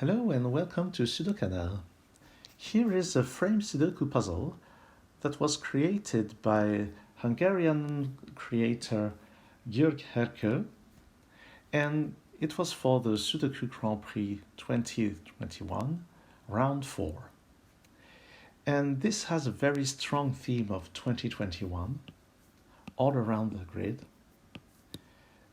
Hello and welcome to Sudoku. Here is a frame Sudoku puzzle that was created by Hungarian creator György Herke, and it was for the Sudoku Grand Prix 2021, round 4. And this has a very strong theme of 2021 all around the grid.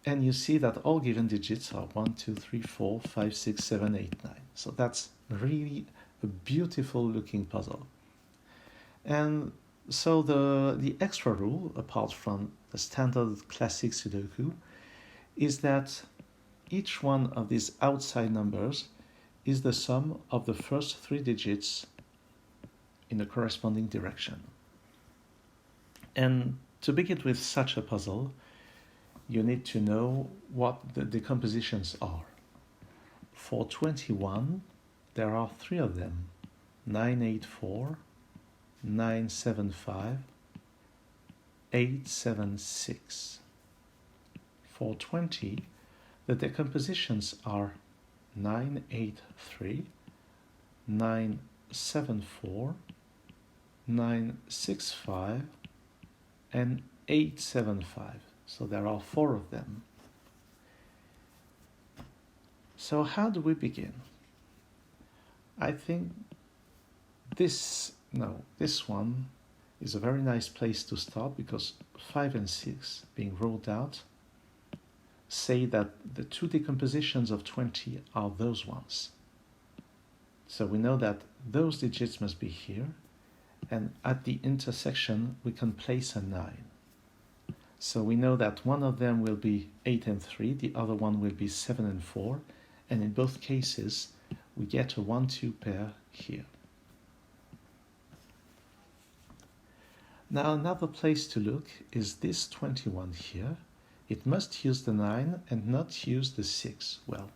And you see that all given digits are 1, 2, 3, 4, 5, 6, 7, 8, 9. So that's really a beautiful looking puzzle. And so the extra rule, apart from the standard classic Sudoku, is that each one of these outside numbers is the sum of the first 3 digits in the corresponding direction. And to begin with such a puzzle, you need to know what the decompositions are. For 21, there are 3 of them: 984, 975, 876. For 20, the decompositions are 983, 974, 965, and 875. So there are 4 of them. So how do we begin? I think this one is a very nice place to start, because 5 and 6 being ruled out say that the 2 decompositions of 20 are those ones. So we know that those digits must be here, and at the intersection we can place a 9. So we know that one of them will be 8 and 3, the other one will be 7 and 4, and in both cases we get a 1-2 pair here. Now another place to look is this 21 here. It must use the 9 and not use the 6. Well,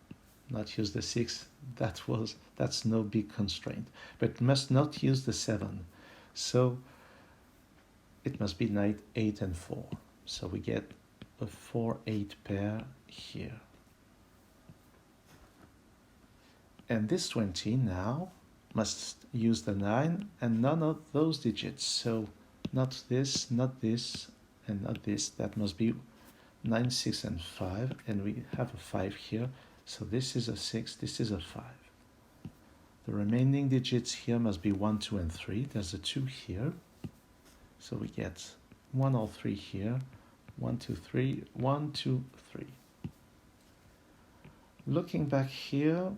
not use the 6, that's no big constraint, but it must not use the 7. So it must be 9, 8 and 4. So we get a 4-8 pair here. And this 20 now must use the 9 and none of those digits. So not this, and not this. That must be 9, 6, and 5. And we have a 5 here. So this is a 6, this is a 5. The remaining digits here must be 1, 2, and 3. There's a 2 here. So we get 1 or 3 here. 1, 2, 3, 1, 2, 3. Looking back here,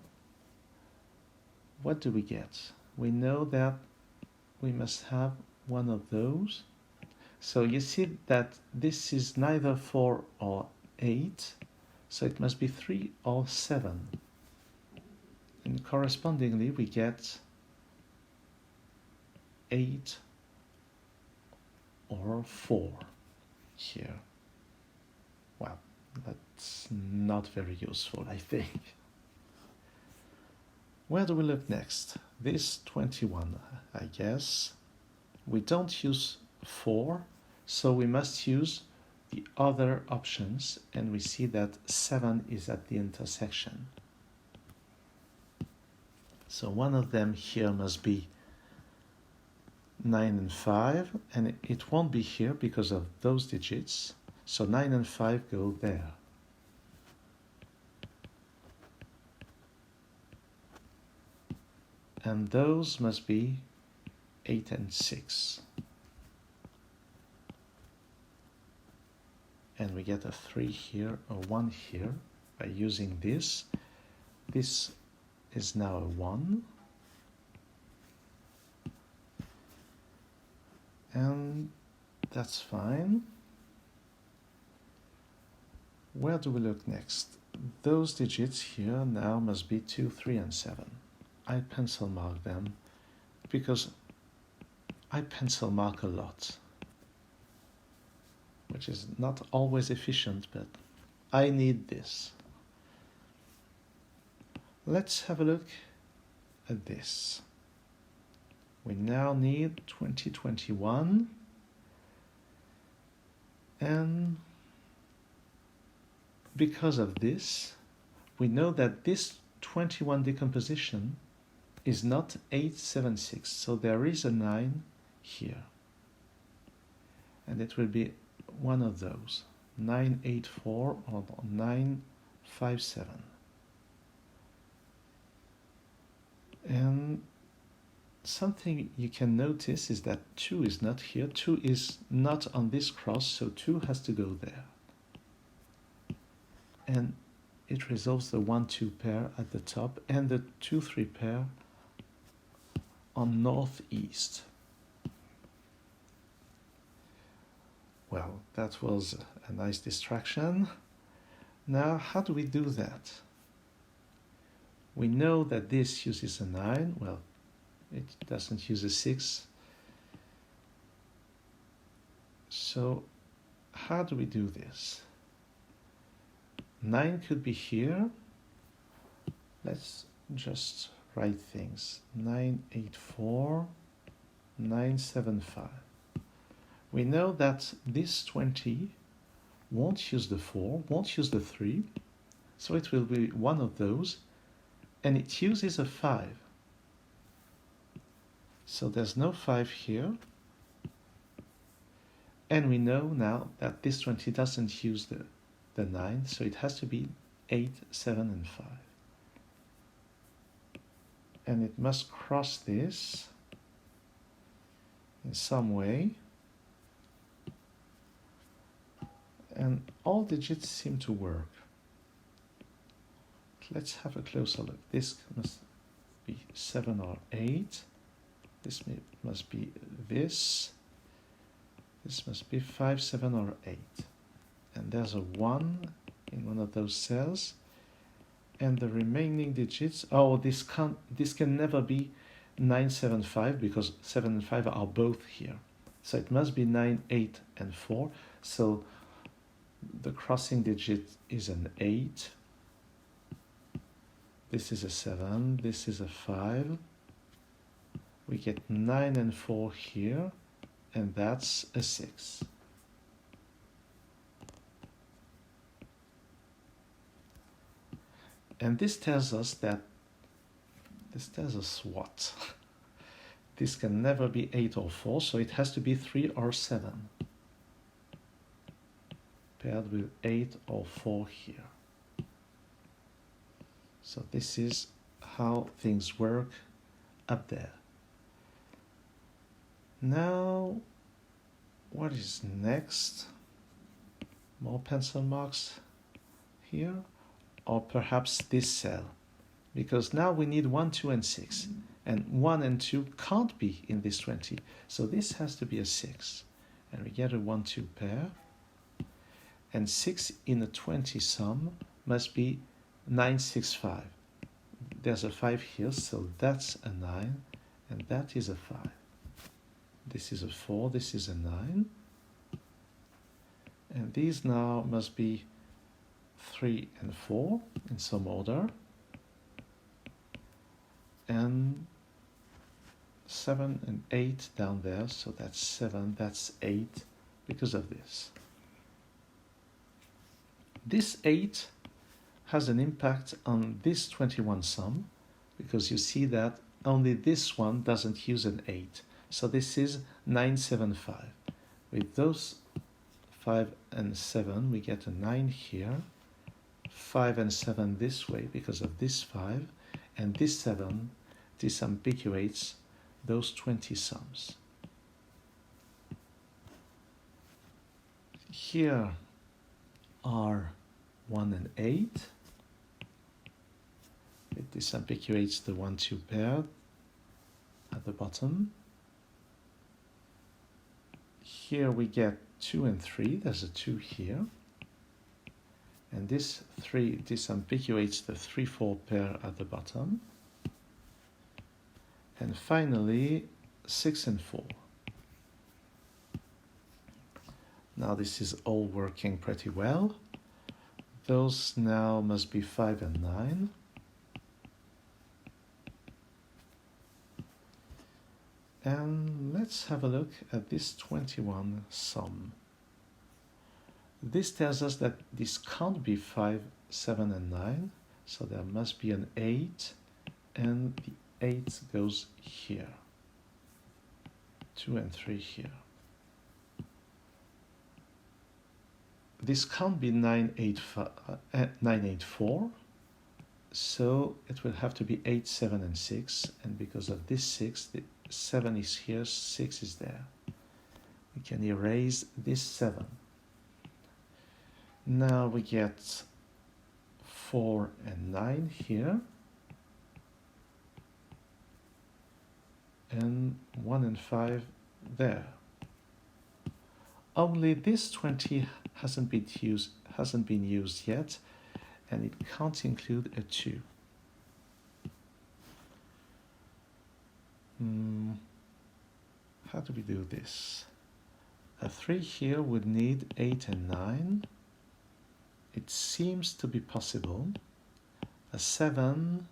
what do we get? We know that we must have one of those. So you see that this is neither 4 or 8, so it must be 3 or 7. And correspondingly, we get 8 or 4 here. Well, that's not very useful, I think. Where do we look next? This 21, I guess. We don't use 4, so we must use the other options, and we see that 7 is at the intersection. So one of them here must be 9 and 5, and it won't be here because of those digits. So 9 and 5 go there. And those must be 8 and 6. And we get a 3 here, a 1 here by using this. This is now a 1. And that's fine. Where do we look next? Those digits here now must be 2, 3, and 7. I pencil mark them because I pencil mark a lot, which is not always efficient, but I need this. Let's have a look at this. We now need 2021, and because of this, we know that this 21 decomposition is not 876, so there is a 9 here. And it will be one of those, 984 or 957. And something you can notice is that 2 is not here, 2 is not on this cross, so 2 has to go there. And it resolves the 1-2 pair at the top and the 2-3 pair on northeast. Well, that was a nice distraction. Now, how do we do that? We know that this uses a 9. Well, it doesn't use a 6. So, how do we do this? 9 could be here. Let's just write things. 984, 975. We know that this 20 won't use the 4, won't use the 3, so it will be one of those, and it uses a 5. So there's no 5 here, and we know now that this 20 doesn't use the 9, so it has to be 8, 7, and 5. And it must cross this in some way. And all digits seem to work. Let's have a closer look. This must be 7 or 8. This must be this. This must be 5, 7, or 8. And there's a 1 in one of those cells. And the remaining digits, this can never be 975 because 7 and 5 are both here. So it must be 9, 8, and 4. So the crossing digit is an 8. This is a 7. This is a 5. We get 9 and 4 here, and that's a 6. And this tells us what? This can never be 8 or 4, so it has to be 3 or 7. Paired with 8 or 4 here. So this is how things work up there. Now, what is next? More pencil marks here? Or perhaps this cell? Because now we need 1, 2, and 6. And 1 and 2 can't be in this 20. So this has to be a 6. And we get a 1, 2 pair. And 6 in a 20 sum must be 965. There's a 5 here, so that's a 9, and that is a 5. This is a 4, this is a 9. And these now must be 3 and 4 in some order. And 7 and 8 down there, so that's 7, that's 8 because of this. This 8 has an impact on this 21 sum because you see that only this one doesn't use an 8. So this is 975. With those 5 and 7, we get a 9 here, 5 and 7 this way because of this 5, and this 7 disambiguates those 20 sums. Here are 1 and 8. It disambiguates the 1, 2 pair at the bottom. Here we get 2 and 3. There's a 2 here. And this 3 disambiguates the 3, 4 pair at the bottom. And finally, 6 and 4. Now this is all working pretty well. Those now must be 5 and 9. And let's have a look at this 21 sum. This tells us that this can't be 5, 7, and 9 So there must be an 8, and the 8 goes here. 2 and 3 here. This can't be 984, so it will have to be 8, 7, and 6, and because of this 6, the 7 is here, 6 is there. We can erase this 7. Now we get 4 and 9 here, and 1 and 5 there. Only this 20 hasn't been used yet, and it can't include a 2. How do we do this? A 3 here would need 8 and 9. It seems to be possible. A 7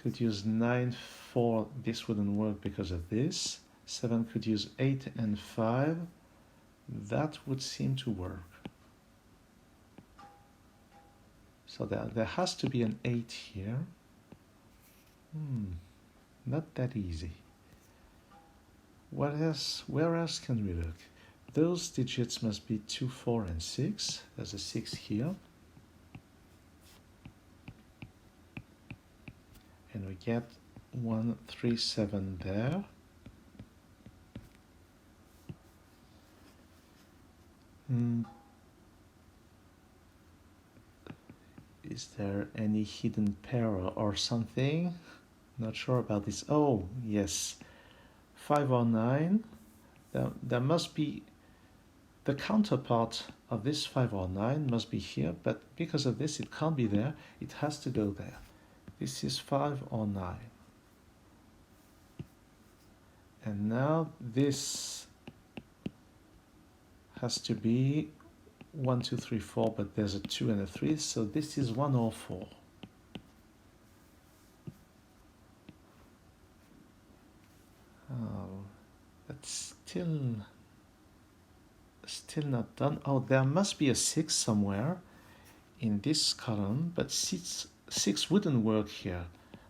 could use 9, 4. This wouldn't work because of this. 7 could use 8 and 5. That would seem to work. So there has to be an 8 here. Not that easy. Where else can we look? Those digits must be 2, 4, and 6. There's a 6 here. And we get 1, 3, 7 there. Is there any hidden pair or something? Not sure about this. Oh, yes. 5 or 9. There must be the counterpart of this 5 or 9 must be here, but because of this it can't be there. It has to go there. This is 5 or 9. And now this has to be 1, 2, 3, 4, but there's a 2 and a 3, so this is 1 or 4. Oh, that's still not done. Oh, there must be a 6 somewhere in this column, but 6 wouldn't work here.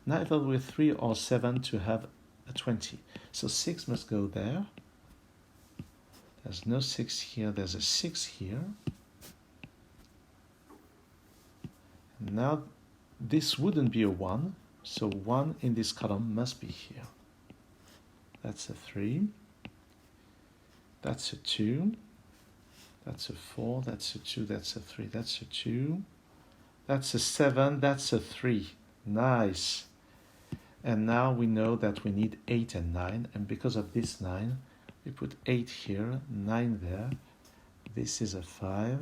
Neither with 3 or 7 to have a 20. So 6 must go there. There's no 6 here, there's a 6 here. And now this wouldn't be a 1, so 1 in this column must be here. That's a 3. That's a 2. That's a 4. That's a 2. That's a 3. That's a 2. That's a 7. That's a 3. Nice. And now we know that we need 8 and 9. And because of this 9, we put 8 here, 9 there. This is a 5.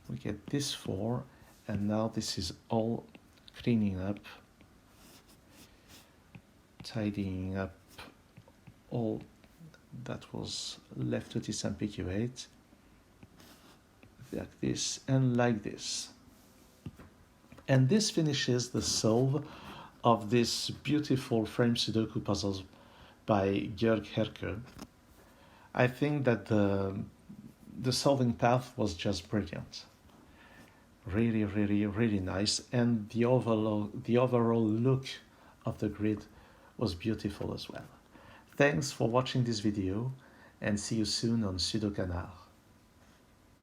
We get this 4. And now this is all cleaning up, tidying up all that was left to disambiguate, like this and like this. And this finishes the solve of this beautiful frame Sudoku puzzles by György Herke. I think that the solving path was just brilliant. Really, really, really nice, and the overall look of the grid was beautiful as well. Thanks for watching this video, and see you soon on Sudoku Canal.